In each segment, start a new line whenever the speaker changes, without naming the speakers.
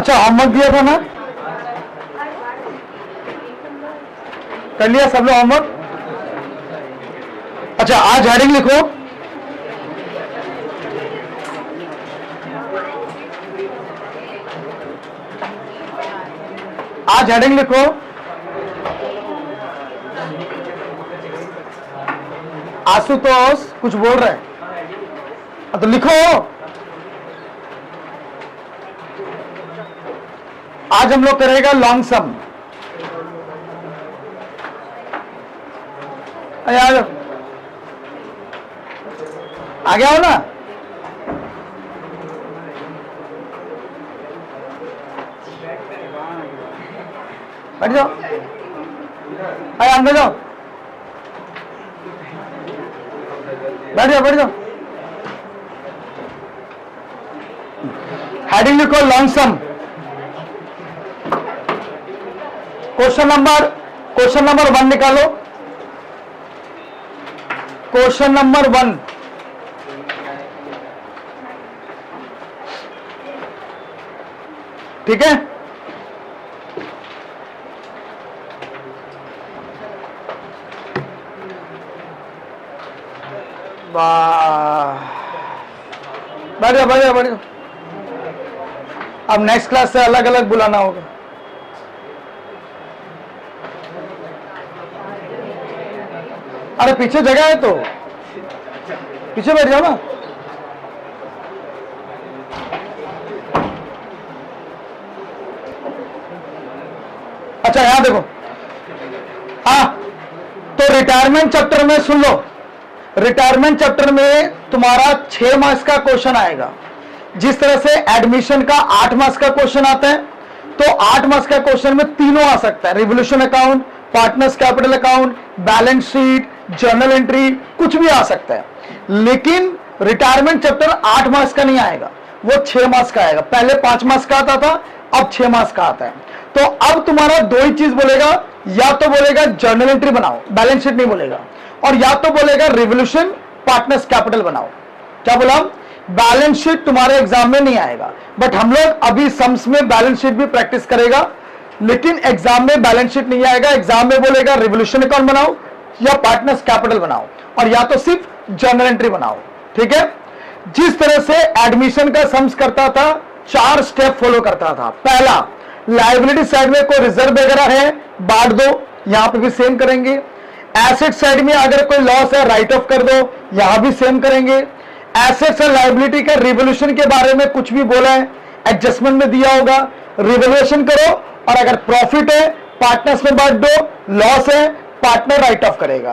अच्छा होमवर्क दिया था ना, कर लिया सब लोग होमवर्क? अच्छा आज हेडिंग लिखो, आज हेडिंग लिखो आशुतोष कुछ बोल रहे हैं तो लिखो। आज हम लोग करेगा लॉन्ग सम। यार आ गया हो ना? बैठ जाओ, अरे अंदर जाओ, बैठ जाओ बैठ जाओ। हेडिंग लिखो लॉन्ग सम। क्वेश्चन नंबर 1 निकालो। क्वेश्चन नंबर 1, ठीक है? बैठ जाओ बैठ जाओ बैठ जाओ। अब नेक्स्ट क्लास से अलग अलग बुलाना होगा। अरे पीछे जगह है तो पीछे बैठ जाओ ना। अच्छा यहां देखो, हाँ तो रिटायरमेंट चैप्टर में सुन लो। रिटायरमेंट चैप्टर में तुम्हारा 6 मार्क्स का क्वेश्चन आएगा। जिस तरह से एडमिशन का 8 मार्क्स का क्वेश्चन आता है, तो 8 मार्क्स का क्वेश्चन में तीनों आ सकता है। Revolution account, partners capital account, balance sheet, journal entry, कुछ भी आ सकता है। लेकिन रिटायरमेंट चैप्टर 8 मार्क्स का नहीं आएगा, वो 6 मार्क्स का आएगा। पहले 5 मार्क्स का आता था, अब 6 मार्क्स का आता है। तो अब तुम्हारा 2 ही चीज बोलेगा, या तो बोलेगा जर्नल एंट्री बनाओ, बैलेंस शीट नहीं बोलेगा, और या तो बोलेगा रिवोल्यूशन पार्टनर्स कैपिटल बनाओ। क्या बोला? बैलेंस शीट तुम्हारे एग्जाम में नहीं आएगा, बट हम लोग अभी सम्स में बैलेंस शीट भी प्रैक्टिस करेगा, लेकिन एग्जाम में बैलेंस शीट नहीं आएगा। एग्जाम में बोलेगा रिवोल्यूशन अकाउंट बनाओ या पार्टनर्स कैपिटल बनाओ, और या तो सिर्फ जर्नल एंट्री बनाओ। ठीक है? जिस तरह से एडमिशन का सम्स करता था, 4 स्टेप फॉलो करता था। पहला, लायबिलिटी साइड में कोई रिजर्व वगैरह है बांट दो, यहां पे भी सेम करेंगे। एसेट साइड में अगर कोई लॉस है राइट ऑफ कर दो, यहां भी सेम करेंगे। एसेट्स और लायबिलिटी का रिवोल्यूशन के बारे में कुछ भी बोला है, एडजस्टमेंट में दिया होगा, रिवोल्यूशन करो, और अगर प्रॉफिट है पार्टनर्स में बांट दो, लॉस है पार्टनर राइट ऑफ करेगा।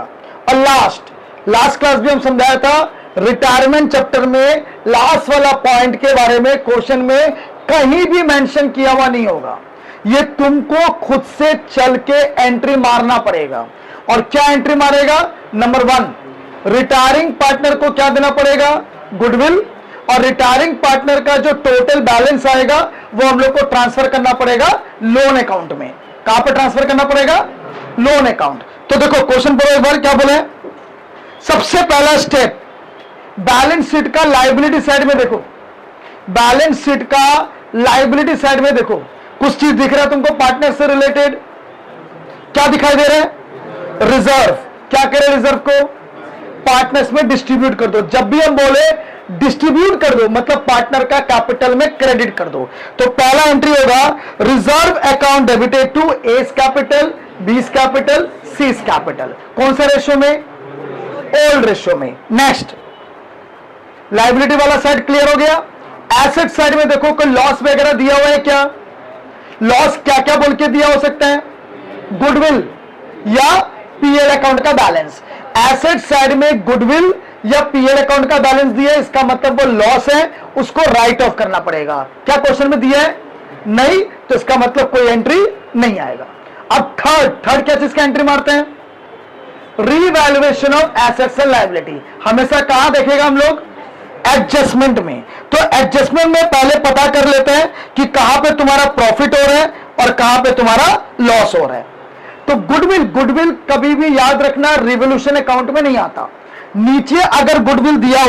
और लास्ट क्लास भी हम समझाया था, रिटायरमेंट चैप्टर में लास्ट वाला पॉइंट के बारे में क्वेश्चन में कहीं भी मेंशन किया हुआ नहीं होगा। ये तुमको खुद से चल के एंट्री मारना पड़ेगा। और क्या एंट्री मारेगा? नंबर 1, रिटायरिंग पार्टनर को क्या देना पड़ेगा? गुडविल। और रिटायरिंग पार्टनर का जो टोटल बैलेंस आएगा वो हम लोग को ट्रांसफर करना पड़ेगा लोन अकाउंट में। कहां पर ट्रांसफर करना पड़ेगा? Loan account. तो देखो क्वेश्चन पढ़ो एक बार, क्या बोले? सबसे पहला स्टेप, बैलेंस शीट का लायबिलिटी साइड में देखो। बैलेंस शीट का लायबिलिटी साइड में देखो, कुछ चीज दिख रहा है तुमको पार्टनर से रिलेटेड? क्या दिखाई दे रहा है? रिजर्व। क्या करे रिजर्व को? पार्टनर्स में डिस्ट्रीब्यूट कर दो। जब भी हम बोले डिस्ट्रीब्यूट कर दो, मतलब पार्टनर का कैपिटल में क्रेडिट कर दो। तो पहला एंट्री होगा reserve account debited to A's capital, B's capital, C's capital. कौन सा रेशियो में? ओल्ड रेशियो में। नेक्स्ट, लायबिलिटी वाला साइड क्लियर हो गया। एसेट साइड में देखो कोई लॉस वगैरह दिया हुआ है क्या? लॉस क्या क्या बोल के दिया हो सकता है? गुडविल या पीएल अकाउंट का बैलेंस। एसेट साइड में गुडविल या पीएल अकाउंट का बैलेंस दिया है, इसका मतलब वो लॉस है, उसको राइट ऑफ करना पड़ेगा। क्या क्वेश्चन में दिया है? नहीं, तो इसका मतलब कोई एंट्री नहीं आएगा। अब थर्ड क्या चीज का एंट्री मारते हैं? Revaluation of assets and liability. हमेशा कहां देखेगा हम लोग? एडजस्टमेंट में। तो एडजस्टमेंट में पहले पता कर लेते हैं कि कहां पे तुम्हारा प्रॉफिट हो रहा है और कहां पे तुम्हारा लॉस हो रहा है। तो गुडविल कभी भी याद रखना रिवोल्यूशन अकाउंट में नहीं आता। नीचे अगर गुडविल दिया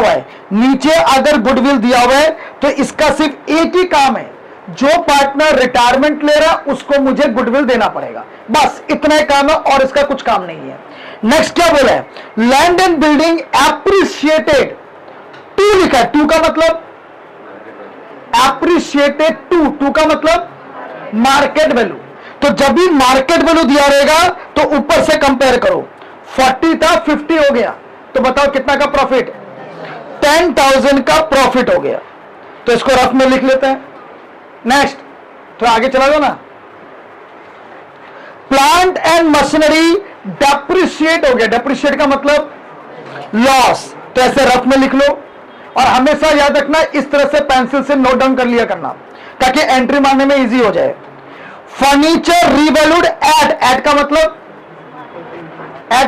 हुआ है, तो इसका सिर्फ एक ही काम है, जो पार्टनर रिटायरमेंट ले रहा है उसको मुझे गुडविल देना पड़ेगा, बस इतना ही काम है और इसका कुछ काम नहीं है। नेक्स्ट क्या बोला है, land and building appreciated, to लिखा है, टू का मतलब एप्रिशिएटेड, टू का मतलब मार्केट वैल्यू। तो जब भी मार्केट वैल्यू दिया रहेगा तो ऊपर से कंपेयर करो, 40 था 50 हो गया, तो बताओ कितना का प्रॉफिट, 10,000 का प्रॉफिट हो गया। तो इसको रफ में लिख लेते हैं। नेक्स्ट तो आगे चला दो ना, प्लांट एंड मशीनरी डेप्रिशिएट हो गया, डेप्रिशिएट का मतलब लॉस, तो ऐसे रफ में लिख लो और हमेशा याद रखना इस तरह से पेंसिल से नोट डाउन कर लिया करना ताकि एंट्री मारने में इजी हो जाए। फर्नीचर रीवैल्यूड एट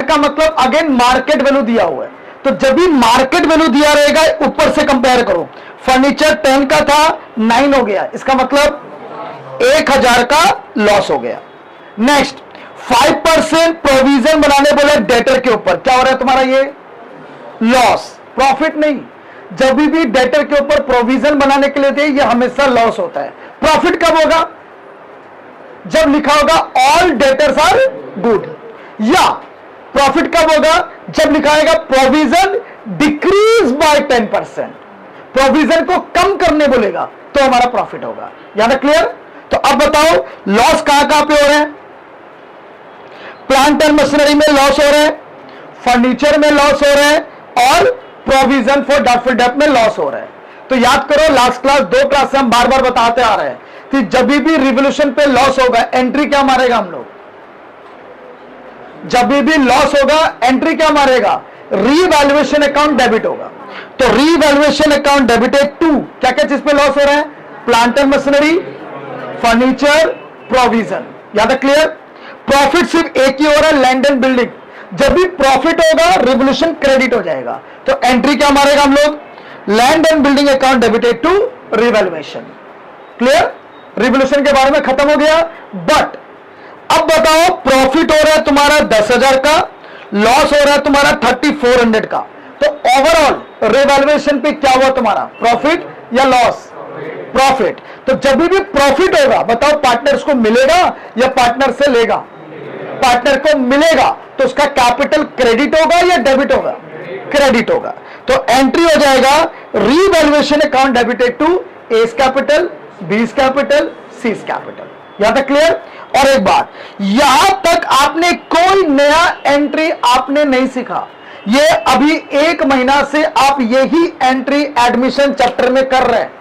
का मतलब अगेन मार्केट वैल्यू दिया हुआ है, तो जब भी मार्केट वैल्यू दिया रहेगा ऊपर से कंपेयर करो। फर्नीचर 10 का था 9 हो गया, इसका मतलब 1000 का लॉस हो गया। नेक्स्ट 5% प्रोविजन बनाने बोले डेटर के ऊपर, क्या हो रहा है तुम्हारा ये लॉस, प्रॉफिट नहीं। जब भी डेटर के ऊपर प्रोविजन बनाने के लिए दे ये हमेशा लॉस होता है। प्रॉफिट कब होगा, जब लिखा होगा ऑल डेटर्स आर गुड, या प्रॉफिट कब होगा जब लिखा होगा प्रोविजन डिक्रीज बाय 10%, प्रोविजन को कम करने बोलेगा तो हमारा प्रॉफिट होगा। याद क्लियर। तो अब बताओ लॉस कहां कहां पे हो रहे हैं, प्लांट एंड मशीनरी में लॉस हो रहे हैं, फर्नीचर में लॉस हो रहे हैं और प्रोविजन फॉर डाउटफुल डेब्ट में लॉस हो रहा है। तो याद करो लास्ट क्लास 2 क्लास से हम बार बार बताते आ रहे हैं कि जब भी रिवोल्यूशन पे लॉस होगा एंट्री क्या मारेगा हम लोग, जब भी लॉस होगा एंट्री क्या मारेगा, रीवैल्यूएशन अकाउंट डेबिट होगा। तो रीवैल्यूएशन अकाउंट डेबिटेड टू क्या क्या चीज पे लॉस हो रहा है, plant and machinery, furniture, provision. याद है क्लियर। प्रॉफिट सिर्फ एक ही हो रहा है लैंड एंड बिल्डिंग, जब भी प्रॉफिट होगा रिवोल्यूशन क्रेडिट हो जाएगा, तो एंट्री क्या मारेगा हम लोग, land and building account debited to revaluation. Clear, revolution के बारे में खत्म हो गया। बट अब बताओ प्रॉफिट हो रहा है तुम्हारा 10,000 का, लॉस हो रहा है तुम्हारा 3400 का, तो ओवरऑल रिवैल्यूएशन पे क्या हुआ तुम्हारा, प्रॉफिट या लॉस, प्रॉफिट। तो जब भी प्रॉफिट होगा बताओ पार्टनर्स को मिलेगा या पार्टनर से लेगा, पार्टनर को मिलेगा, तो उसका कैपिटल क्रेडिट होगा या डेबिट होगा, क्रेडिट होगा। तो एंट्री हो जाएगा revaluation account debited to A's capital, B's capital, C's capital. यहां तक क्लियर। और एक बात, यहां तक आपने कोई नया एंट्री आपने नहीं सीखा, ये अभी 1 महीना से आप यही एंट्री एडमिशन चैप्टर में कर रहे हैं।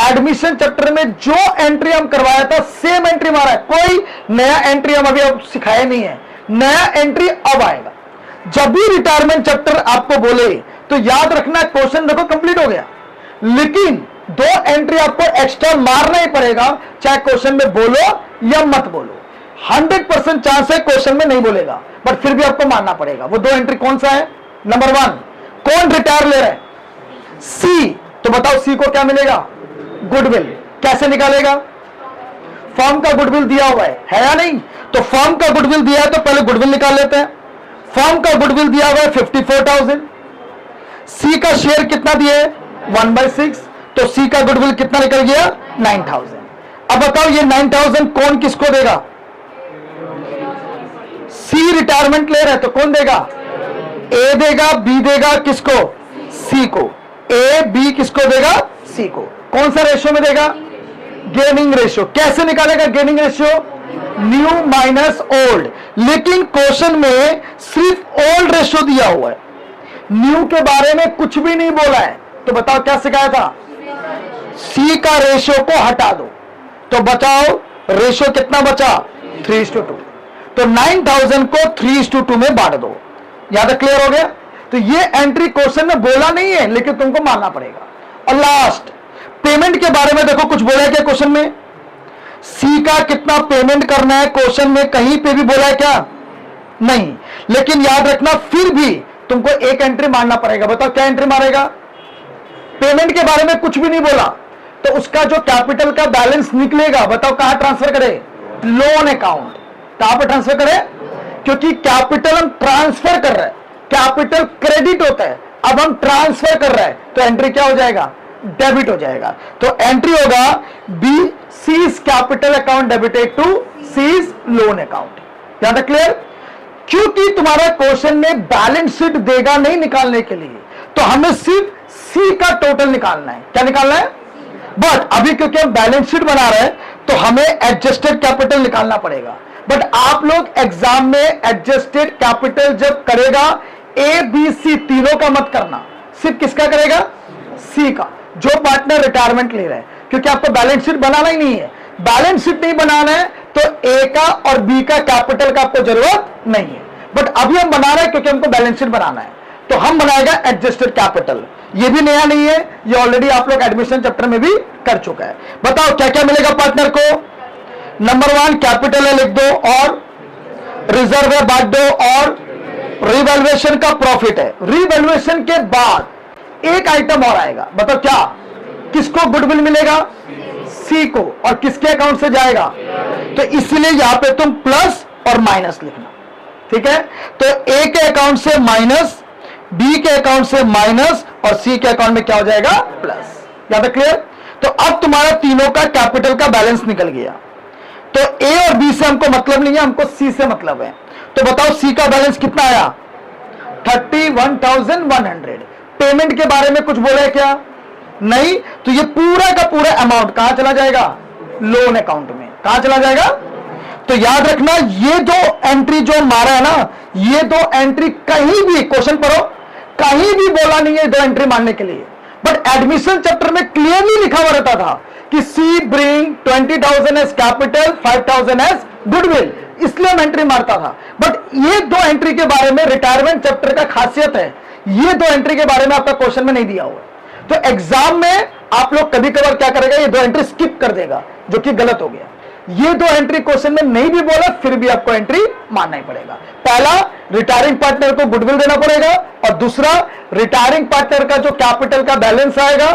एडमिशन चैप्टर में जो एंट्री हम करवाया था सेम एंट्री मारा है, कोई नया एंट्री हम अभी अब सिखाया नहीं है, नया एंट्री अब आएगा। जब भी रिटायरमेंट चैप्टर आपको बोले तो याद रखना क्वेश्चन देखो कंप्लीट हो गया, लेकिन 2 एंट्री आपको एक्स्ट्रा मारना ही पड़ेगा, चाहे क्वेश्चन में बोलो या मत बोलो। 100% चांस है क्वेश्चन में नहीं बोलेगा, बट फिर भी आपको मानना पड़ेगा। वो 2 एंट्री कौन सा है, नंबर 1 कौन रिटायर ले रहा है, सी, तो बताओ सी को क्या मिलेगा, गुडविल। कैसे निकालेगा, फर्म का गुडविल दिया हुआ है या नहीं, तो फर्म का गुडविल दिया है तो पहले गुडविल निकाल लेते हैं। फर्म का गुडविल दिया हुआ है 54,000, सी का शेयर कितना दिया है 1/6, तो सी का गुडविल कितना निकल गया 9,000। अब बताओ ये 9,000 कौन किसको देगा, सी रिटायरमेंट ले रहा है तो कौन देगा, ए देगा, बी देगा किसको, सी को, ए बी किसको देगा, सी को। कौन सा रेशियो में देगा, गेनिंग रेशियो। कैसे निकालेगा gaining ratio, new minus old, लेकिन क्वेश्चन में सिर्फ ओल्ड रेशियो दिया हुआ है, न्यू के बारे में कुछ भी नहीं बोला है। तो बताओ क्या सिखाया था, सी का रेशियो को हटा दो, तो बचाओ रेशियो कितना बचा 3:2, तो 9,000 को 3:2 में बांट दो। याद क्लियर हो गया। तो ये एंट्री क्वेश्चन में बोला नहीं है लेकिन तुमको मानना पड़ेगा। और लास्ट पेमेंट के बारे में देखो, कुछ बोला है क्या क्वेश्चन में, सी का कितना पेमेंट करना है क्वेश्चन में कहीं पे भी बोला है क्या, नहीं। लेकिन याद रखना फिर भी तुमको एक एंट्री मारना पड़ेगा। बताओ क्या एंट्री मारेगा, पेमेंट के बारे में कुछ भी नहीं बोला, तो उसका जो कैपिटल का बैलेंस निकलेगा बताओ कहां ट्रांसफर करे, लोन अकाउंट। कहां पर ट्रांसफर करे, क्योंकि कैपिटल हम ट्रांसफर कर रहे हैं, कैपिटल क्रेडिट होता है, अब हम ट्रांसफर कर रहे हैं, तो एंट्री क्या हो जाएगा, डेबिट हो जाएगा। तो एंट्री होगा B C's capital account debited to C's loan account. यहां तक क्लियर? क्योंकि तुम्हारा क्वेश्चन में बैलेंस शीट देगा नहीं निकालने के लिए, तो हमें सिर्फ सी का टोटल निकालना है। क्या निकालना है? बट अभी क्योंकि हम बैलेंस शीट बना रहे हैं तो हमें एडजस्टेड कैपिटल निकालना पड़ेगा। बट आप लोग एग्जाम में एडजस्टेड कैपिटल जब करेगा, ए बी सी तीनों का मत करना, सिर्फ किसका करेगा? सी का, जो पार्टनर रिटायरमेंट ले रहे हैं, क्योंकि आपको बैलेंस शीट बनाना ही नहीं है। बैलेंस शीट नहीं बनाना है तो ए का और बी का कैपिटल का आपको जरूरत नहीं है। बट अभी हम बना रहे हैं क्योंकि हमको बैलेंस शीट बनाना है, तो हम बनाएगा एडजस्टेड कैपिटल। ये भी नया नहीं है, ये ऑलरेडी आप लोग एडमिशन चैप्टर में भी कर चुका है। बताओ क्या क्या मिलेगा पार्टनर को? नंबर 1 कैपिटल है, लिख दो, और रिजर्व है बांट दो, और रिवैल्यूएशन का प्रॉफिट है। रिवैल्यूएशन के बाद एक आइटम और आएगा, बताओ क्या? किसको गुडविल मिलेगा? सी को। और किसके अकाउंट से जाएगा? तो इसलिए यहां पे तुम प्लस और माइनस लिखना, ठीक है? तो ए के अकाउंट से माइनस, बी के अकाउंट से माइनस, और सी के अकाउंट में क्या हो जाएगा? प्लस। यहां तक क्लियर? तो अब तुम्हारा तीनों का कैपिटल का बैलेंस निकल गया। तो ए और बी से हमको मतलब नहीं है, हमको सी से मतलब है। तो बताओ सी का बैलेंस कितना आया? 31,100। पेमेंट के बारे में कुछ बोला है क्या? नहीं। तो ये पूरा का पूरा अमाउंट कहां चला जाएगा? लोन अकाउंट में। कहां चला जाएगा? तो याद रखना, ये दो एंट्री जो मारा है ना, ये दो एंट्री कहीं भी क्वेश्चन पढ़ो, कहीं भी बोला नहीं है दो एंट्री मारने के लिए। बट एडमिशन चैप्टर में क्लियरली लिखा हुआ रहता था कि C bring 20,000 as capital, 5,000 as goodwill, इसलिए हम एंट्री मारता था। बट ये दो एंट्री के बारे में रिटायरमेंट चैप्टर का खासियत है, ये दो एंट्री के बारे में आपका क्वेश्चन में नहीं दिया हुआ। तो एग्जाम में आप लोग कभी कभार क्या करेगा, ये दो एंट्री स्किप कर देगा, जो कि गलत हो गया। ये दो एंट्री क्वेश्चन में नहीं भी बोला, फिर भी आपको एंट्री मानना ही पड़ेगा। पहला, रिटायरिंग पार्टनर को गुडविल देना पड़ेगा, और दूसरा, रिटायरिंग पार्टनर का जो कैपिटल का बैलेंस आएगा,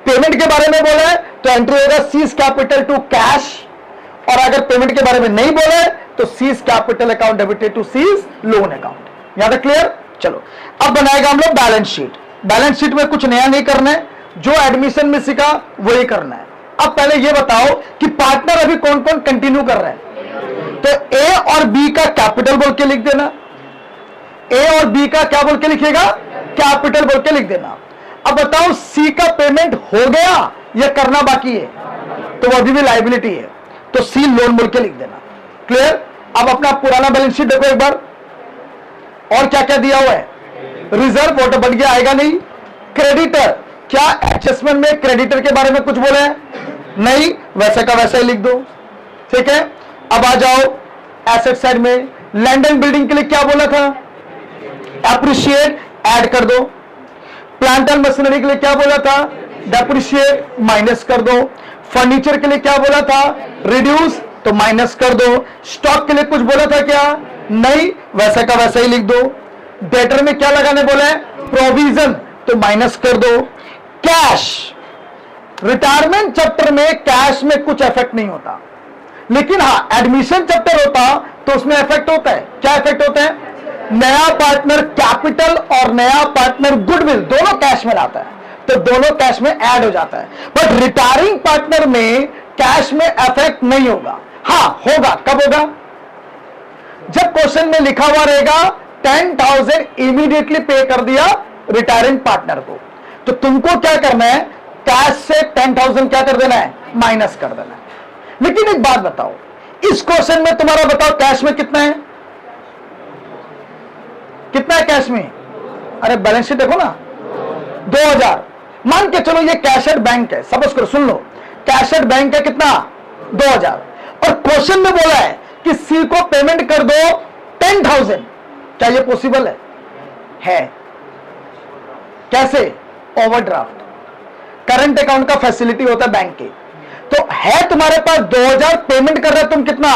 पेमेंट के बारे में बोला है तो एंट्री होगा सीज कैपिटल टू कैश, और अगर पेमेंट के बारे में नहीं बोला है तो C's capital account debited to C's loan account. यहां तक क्लियर? चलो अब बनाएगा हम लोग बैलेंस शीट। बैलेंस शीट में कुछ नया नहीं करना है, जो एडमिशन में सीखा वही करना है। अब पहले ये बताओ कि पार्टनर अभी कौन कौन कंटिन्यू कर रहे हैं? तो ए और बी का कैपिटल बोल के लिख देना। ए और बी का क्या बोल के लिखिएगा? कैपिटल बोल के लिख देना। अब बताओ सी का पेमेंट हो गया या करना बाकी है? तो वो अभी भी लायबिलिटी है, तो सी लोन बोल के लिख देना। क्लियर? अब अपना पुराना बैलेंस शीट देखो एक बार, और क्या क्या दिया हुआ है? रिजर्व वोट बढ़ गया, आएगा नहीं। क्रेडिटर, क्या एडजस्टमेंट में क्रेडिटर के बारे में कुछ बोला है? नहीं, वैसे का वैसा ही लिख दो, ठीक है? अब आ जाओ एसेट साइड में, लैंड एंड बिल्डिंग के लिए क्या बोला था? एप्रिशिएट, ऐड कर दो। प्लांट एंड मशीनरी के लिए क्या बोला था? डेप्रिशिएट, माइनस कर दो। फर्नीचर के लिए क्या बोला था? रिड्यूस, तो माइनस कर दो। स्टॉक के लिए कुछ बोला था क्या? नहीं, वैसा का वैसा ही लिख दो। डेटर में क्या लगाने बोला है? प्रोविजन, तो माइनस कर दो। कैश, रिटायरमेंट चैप्टर में कैश में कुछ इफेक्ट नहीं होता, लेकिन हाँ एडमिशन चैप्टर होता तो उसमें इफेक्ट होता है। क्या इफेक्ट होता है? नया पार्टनर कैपिटल और नया पार्टनर गुडविल दोनों कैश में लाता है, तो दोनों कैश में ऐड हो जाता है। बट रिटायरिंग पार्टनर में कैश में इफेक्ट नहीं होगा। हाँ होगा, कब होगा? जब क्वेश्चन में लिखा हुआ रहेगा 10,000 इमीडिएटली पे कर दिया रिटायरिंग पार्टनर को, तो तुमको क्या करना है? कैश से 10,000 क्या कर देना है? माइनस कर देना है। लेकिन एक बात बताओ, इस क्वेश्चन में तुम्हारा बताओ कैश में कितना है? कितना है कैश में? अरे बैलेंस शीट देखो ना, 2,000। मान के चलो ये कैशेड बैंक है, सपोज करो, सुन लो, कैशेड बैंक है कितना? 2,000। और क्वेश्चन में बोला है कि सी को पेमेंट कर दो 10,000। क्या ये पॉसिबल है? कैसे? ओवरड्राफ्ट, करंट अकाउंट का फैसिलिटी होता है बैंक के। तो है तुम्हारे पास 2,000, पेमेंट कर रहे हो तुम कितना?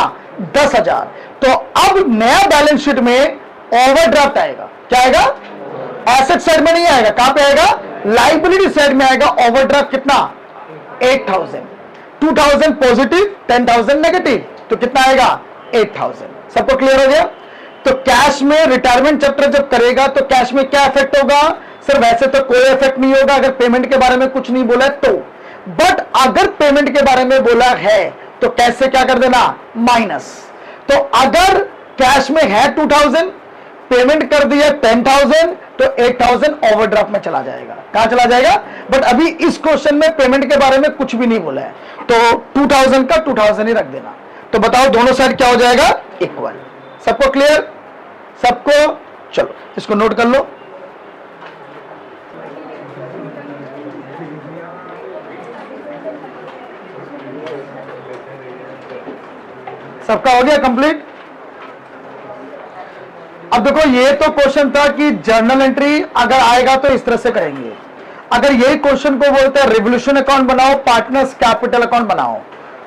10,000। तो अब नया बैलेंस शीट में ओवरड्राफ्ट आएगा। क्या आएगा? एसेट साइड में नहीं आएगा, कहां पे आएगा? लाइबिलिटी साइड में आएगा। ओवरड्राफ्ट कितना? 8,000। 2,000 पॉजिटिव, 10,000 नेगेटिव, तो कितना आएगा? 8,000। सबको क्लियर हो गया? तो कैश में रिटायरमेंट चैप्टर जब करेगा तो कैश में क्या इफेक्ट होगा? सर वैसे तो कोई इफेक्ट नहीं होगा अगर पेमेंट के बारे में कुछ नहीं बोला है तो, बट अगर पेमेंट के बारे में बोला है तो कैसे क्या कर देना, माइनस। तो अगर कैश में है 2000, पेमेंट कर दिया 10,000, तो 8,000 ओवरड्राफ्ट में चला जाएगा। कहां चला जाएगा? बट अभी इस क्वेश्चन में पेमेंट के बारे में कुछ भी नहीं बोला है, तो 2000 का 2000 ही रख देना। तो बताओ दोनों साइड क्या हो जाएगा, इक्वल। सबको क्लियर? सबको? चलो इसको नोट कर लो। सबका हो गया कंप्लीट? अब देखो ये तो क्वेश्चन था कि जर्नल एंट्री अगर आएगा तो इस तरह से करेंगे। अगर यही क्वेश्चन को बोलते हैं रिवोल्यूशन अकाउंट बनाओ, पार्टनर्स कैपिटल अकाउंट बनाओ,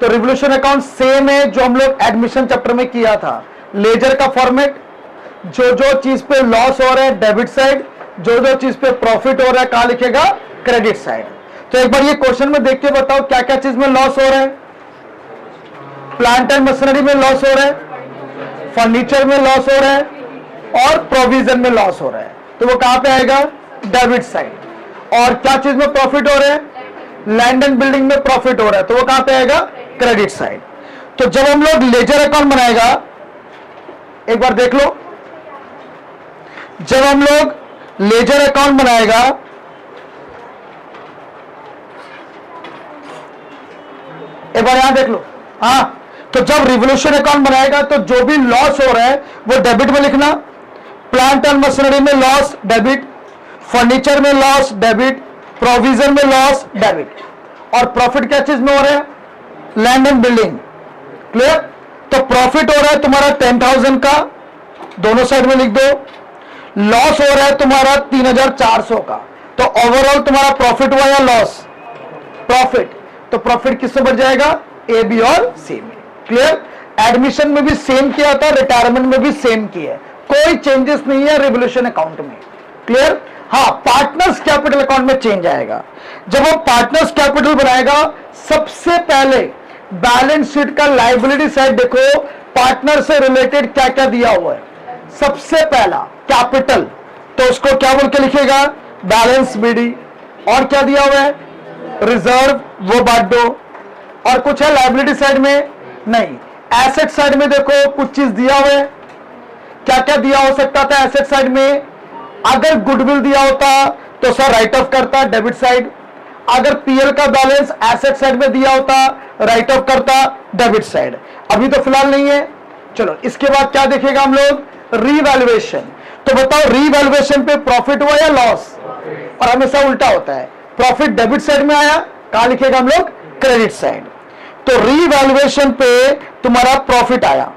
तो रिवोल्यूशन अकाउंट सेम है जो हम लोग एडमिशन चैप्टर में किया था। लेजर का फॉर्मेट, जो जो चीज पे लॉस हो रहा है डेबिट साइड, जो जो चीज पे प्रॉफिट हो रहा है कहां लिखेगा, क्रेडिट साइड। तो एक बार ये क्वेश्चन में देख के बताओ क्या क्या चीज में लॉस हो रहा है। प्लांट एंड मशीनरी में लॉस हो रहा है, फर्नीचर में लॉस हो रहा है, और प्रोविजन में लॉस हो रहा है, तो वो कहां पे आएगा, डेबिट साइड। और क्या चीज में प्रॉफिट हो रहा है, लैंड एंड बिल्डिंग में प्रॉफिट हो रहा है, तो वो कहां पे आएगा, क्रेडिट साइड। तो जब हम लोग लेजर अकाउंट बनाएगा, एक बार देख लो, जब हम लोग लेजर अकाउंट बनाएगा, एक बार यहां देख लो, हाँ, तो जब रिवोल्यूशन अकाउंट बनाएगा तो जो भी लॉस हो रहा है वो डेबिट में लिखना। प्लांट एंड मशीनरी में लॉस डेबिट, फर्नीचर में लॉस डेबिट, प्रोविजन में लॉस डेबिट, और प्रॉफिट क्या चीज में हो रहा है, लैंड एंड बिल्डिंग। क्लियर? तो प्रॉफिट हो रहा है तुम्हारा 10,000 का, दोनों साइड में लिख दो। लॉस हो रहा है तुम्हारा 3,400 का, तो ओवरऑल तुम्हारा प्रॉफिट हुआ या लॉस, प्रॉफिट। तो प्रॉफिट किससे बढ़ जाएगा, ए बी और सी में। क्लियर? एडमिशन में भी सेम किया था, रिटायरमेंट में भी सेम किया है, कोई चेंजेस नहीं है रिवोल्यूशन अकाउंट में। क्लियर? हाँ, पार्टनर्स कैपिटल अकाउंट में चेंज आएगा। जब हम पार्टनर्स कैपिटल बनाएगा, सबसे पहले बैलेंस शीट का लायबिलिटी साइड देखो, पार्टनर से रिलेटेड क्या क्या दिया हुआ है। सबसे पहला कैपिटल, तो उसको क्या बोल के लिखेगा, बैलेंस बीडी। और क्या दिया हुआ है, रिजर्व, वो बांट दो। और कुछ है लायबिलिटी साइड में, नहीं। एसेट साइड में देखो कुछ चीज दिया हुआ है, क्या क्या दिया हो सकता था एसेट साइड में। अगर गुडविल दिया होता तो सर राइट ऑफ करता डेबिट साइड, अगर पीएल का बैलेंस एसेट साइड में दिया होता राइट ऑफ करता डेबिट साइड। अभी तो फिलहाल नहीं है। चलो इसके बाद क्या देखेगा हम लोग, रीवैल्यूएशन। तो बताओ रीवैल्यूएशन पे प्रॉफिट हुआ या लॉस, और हमेशा उल्टा होता है, प्रॉफिट डेबिट साइड में आया, कहां लिखेगा हम लोग, क्रेडिट साइड। तो रीवैल्यूएशन पे तुम्हारा प्रॉफिट आया,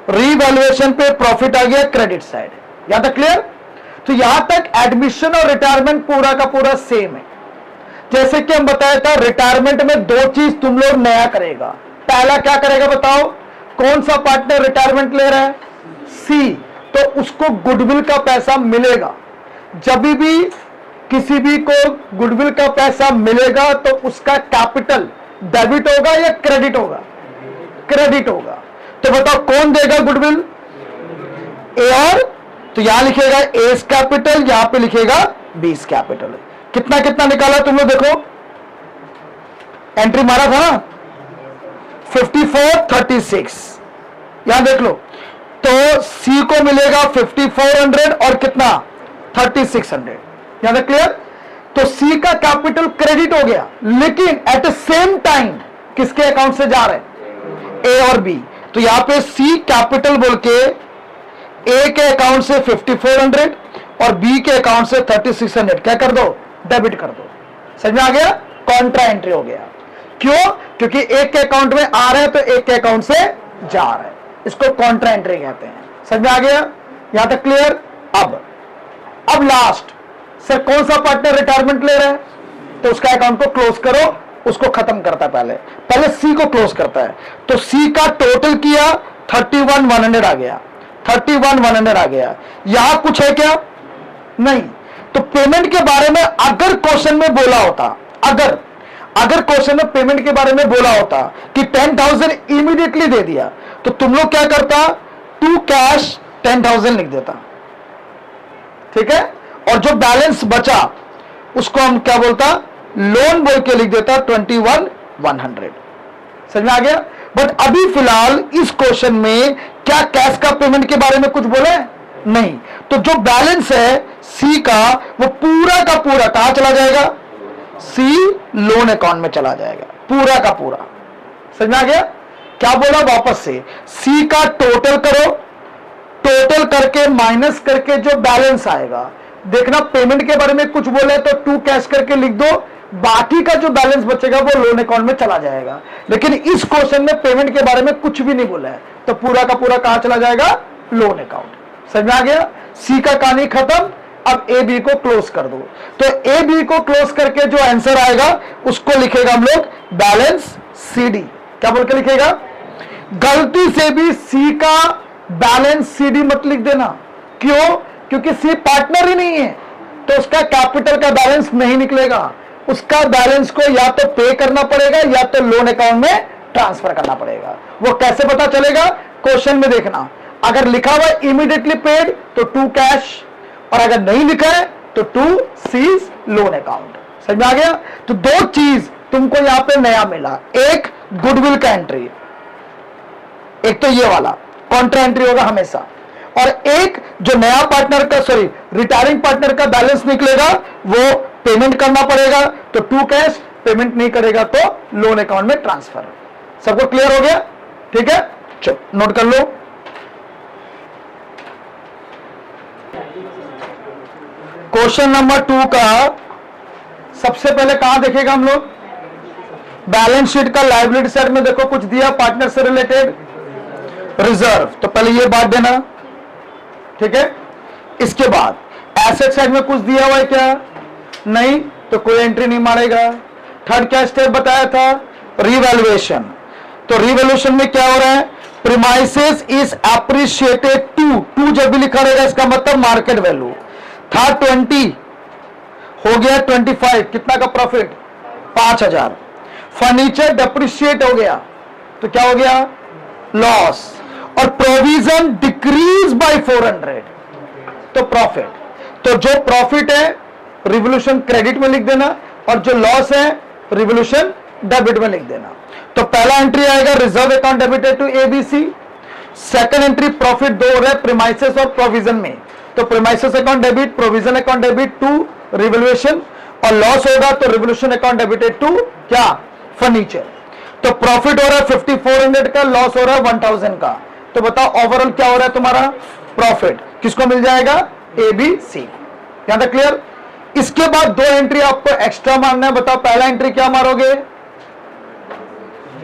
रीवैल्यूएशन पे प्रॉफिट आ गया क्रेडिट साइड। यहां तक क्लियर? तो यहां तक एडमिशन और रिटायरमेंट पूरा का पूरा सेम है। जैसे कि हम बताया था, रिटायरमेंट में दो चीज तुम लोग नया करेगा। पहला क्या करेगा बताओ, कौन सा पार्टनर रिटायरमेंट ले रहा है, सी, तो उसको गुडविल का पैसा मिलेगा। जब भी किसी भी को गुडविल का पैसा मिलेगा तो उसका कैपिटल डेबिट होगा या क्रेडिट होगा, क्रेडिट होगा। तो बताओ कौन देगा गुडविल, ए, और तो यहां लिखेगा एस कैपिटल, यहां पे लिखेगा बीस कैपिटल। कितना कितना निकाला तुम लोग देखो, एंट्री मारा था ना, 5436, यहां देख लो। तो सी को मिलेगा 5400 और कितना 3600। यहां तक क्लियर? तो सी का कैपिटल क्रेडिट हो गया, लेकिन एट द सेम टाइम किसके अकाउंट से जा रहे हैं, ए और बी। तो यहां पे सी कैपिटल बोल के ए के अकाउंट से 5400 और बी के अकाउंट से 3600 क्या कर दो, डेबिट कर दो। समझ में आ गया? कॉन्ट्रा एंट्री हो गया। क्यों? क्योंकि एक के अकाउंट में आ रहा है तो एक के अकाउंट से जा रहा है, इसको कॉन्ट्रा एंट्री कहते हैं। समझ में आ गया? यहां तक क्लियर? अब लास्ट, सर कौन सा पार्टनर रिटायरमेंट ले रहा है, तो उसका अकाउंट को क्लोज करो, उसको खत्म करता है। पहले सी को क्लोज करता है। तो सी का टोटल किया 31,100 आ गया, 31,100 आ गया। यहां कुछ है क्या, नहीं। तो पेमेंट के बारे में अगर क्वेश्चन में बोला होता, अगर क्वेश्चन में पेमेंट के बारे में बोला होता कि 10,000 इमीडिएटली दे दिया, तो तुम लोग क्या करता, टू कैश 10,000 लिख देता, ठीक है। और जो बैलेंस बचा उसको हम क्या बोलता, लोन बोल के लिख देता 21,100। समझ में आ गया। बट अभी फिलहाल इस क्वेश्चन में क्या कैश का पेमेंट के बारे में कुछ बोला है? नहीं। तो जो बैलेंस है सी का वो पूरा का पूरा कहां चला जाएगा? सी लोन अकाउंट में चला जाएगा, पूरा का पूरा। समझ में आ गया? क्या बोला वापस से, सी का टोटल करो, टोटल करके माइनस करके जो बैलेंस आएगा, देखना पेमेंट के बारे में कुछ बोला है तो टू कैश करके लिख दो, बाकी का जो बैलेंस बचेगा वो लोन अकाउंट में चला जाएगा। लेकिन इस क्वेश्चन में पेमेंट के बारे में कुछ भी नहीं बोला है, तो पूरा का पूरा कहां चला जाएगा? Loan account. समझ में आ गया? सी का कहानी खत्म। अब ए बी को क्लोज कर दो। तो ए बी को क्लोज करके जो आंसर आएगा उसको लिखेगा हम लोग बैलेंस सी डी। क्या बोल के लिखेगा? गलती से भी सी का बैलेंस सी डी मत लिख देना। क्यों? क्योंकि सी पार्टनर ही नहीं है, तो उसका कैपिटल का बैलेंस नहीं निकलेगा। उसका बैलेंस को या तो पे करना पड़ेगा या तो लोन अकाउंट में ट्रांसफर करना पड़ेगा। वो कैसे पता चलेगा? क्वेश्चन में देखना, अगर लिखा हुआ इमीडिएटली पेड तो टू कैश, और अगर नहीं लिखा है तो टू सीज लोन अकाउंट। समझ में आ गया? तो दो चीज तुमको यहां पे नया मिला, एक गुडविल का एंट्री, एक तो ये वाला कॉन्ट्रा एंट्री होगा हमेशा, और एक जो नया पार्टनर का रिटायरिंग पार्टनर का बैलेंस निकलेगा वो पेमेंट करना पड़ेगा, तो टू कैश, पेमेंट नहीं करेगा तो लोन अकाउंट में ट्रांसफर। सबको क्लियर हो गया? ठीक है, चलो नोट कर लो। क्वेश्चन नंबर 2 का सबसे पहले कहां देखेगा हम लोग? बैलेंस शीट का लायबिलिटी साइड में देखो कुछ दिया पार्टनर से रिलेटेड, रिजर्व, तो पहले ये बात देना, ठीक है। इसके बाद एसेट साइड में कुछ दिया हुआ है क्या? नहीं, तो कोई एंट्री नहीं मारेगा। थर्ड क्या स्टेप बताया था? रिवैल्यूएशन। तो रिवैल्यूएशन में क्या हो रहा है? प्रीमाइसेस इज एप्रिशिएटेड टू जब भी लिखा रहेगा इसका मतलब मार्केट वैल्यू था 20, हो गया 25, कितना का प्रॉफिट? 5000। फर्नीचर डेप्रिशिएट हो गया तो क्या हो गया? लॉस। और प्रोविजन डिक्रीज बाय 400 तो प्रॉफिट। तो जो प्रॉफिट है रिवोल्यूशन क्रेडिट में लिख देना, और जो लॉस है रिवोल्यूशन डेबिट में लिख देना। तो पहला एंट्री आएगा reserve account debited to ABC, second entry profit दो हो रहा है प्रीमाइसेस और प्रोविजन में, तो premises account debit, provision account debit to revolution, और लॉस होगा तो रिवोल्यूशन अकाउंट डेबिटेड टू क्या? फर्नीचर। तो प्रॉफिट हो रहा है 5400 का, लॉस हो रहा है 1000 का, तो बताओ ओवरऑल क्या हो रहा है तुम्हारा? प्रॉफिट किसको मिल जाएगा? A B C. यहां तक क्लियर? इसके बाद दो एंट्री आपको एक्स्ट्रा मारना है, बताओ पहला एंट्री क्या मारोगे?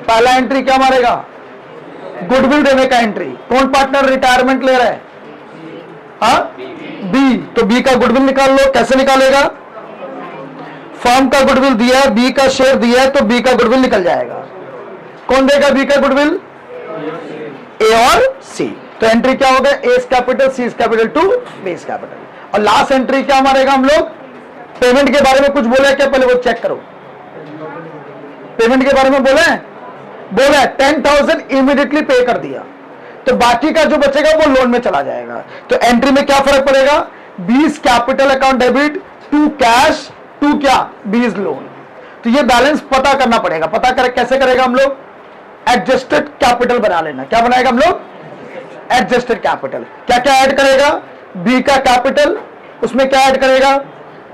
पहला एंट्री क्या मारेगा? गुडविल देने का एंट्री। कौन पार्टनर रिटायरमेंट ले रहा है? हाँ, बी, तो बी का गुडविल निकाल लो। कैसे निकालेगा? फर्म का गुडविल दिया है, बी का शेयर दिया है, तो बी का गुडविल निकल जाएगा। कौन देगा बी का गुडविल? ए और सी। तो एंट्री क्या होगा? A capital C capital to B capital. और लास्ट एंट्री क्या मारेगा हम लोग? पेमेंट के बारे में कुछ बोला है क्या? पहले वो चेक करो। पेमेंट के बारे में बोला है? 10,000 इमीडिएटली पे कर दिया, तो बाकी का जो बचेगा वो लोन में चला जाएगा। तो एंट्री में क्या फर्क पड़ेगा? 20 कैपिटल अकाउंट डेबिट, 2 कैश, 2 क्या? 20 लोन। तो ये बैलेंस पता करना पड़ेगा। पता कर कैसे करेगा हम लोग? एडजस्टेड कैपिटल बना लेना। क्या बनाएगा हम लोग? Adjusted capital. क्या क्या ऐड करेगा? बी का कैपिटल, उसमें क्या ऐड करेगा?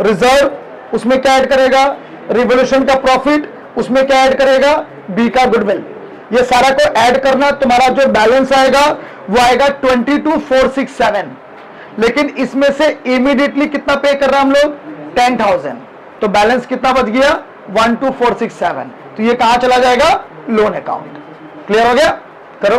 रिजर्व, उसमें क्या ऐड करेगा? रिवोल्यूशन का प्रॉफिट, उसमें क्या ऐड करेगा? बी का गुडविल। ये सारा को ऐड करना, तुम्हारा जो बैलेंस आएगा वो आएगा 22,467। लेकिन इसमें से इमीडिएटली कितना पे कर रहा हम लोग? 10,000। तो बैलेंस कितना बच गया? 12,467। तो ये कहां चला जाएगा? Loan account. क्लियर हो गया? करो।